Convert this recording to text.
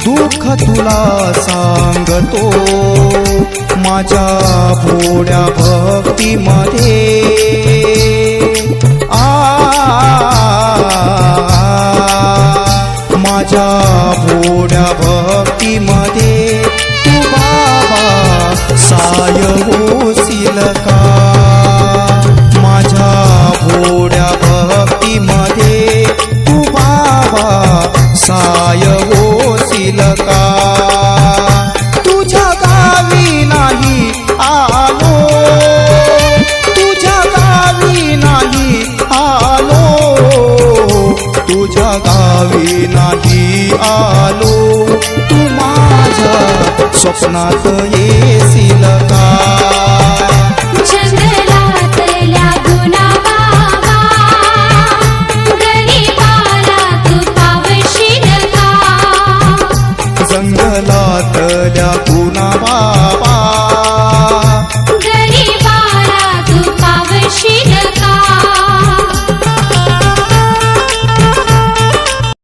दुःख तुला सांगतो माझ्या भोळ्या भक्तीमध्ये माझ्या भोळ्या भक्तीमध्ये तू बाबा साय होशील का माझ्या भोळ्या भक्तीमध्ये तू बाबा साय होशील का तुझ्या गावी नाही आलो तुझ्या गावी नाही आलो तुझ्या गावी नाही आलो तू माझ्या स्वप्नात येशील का जंगलातल्या गुना बाबा गरीबाला तू पावशील का जंगलातल्या गुना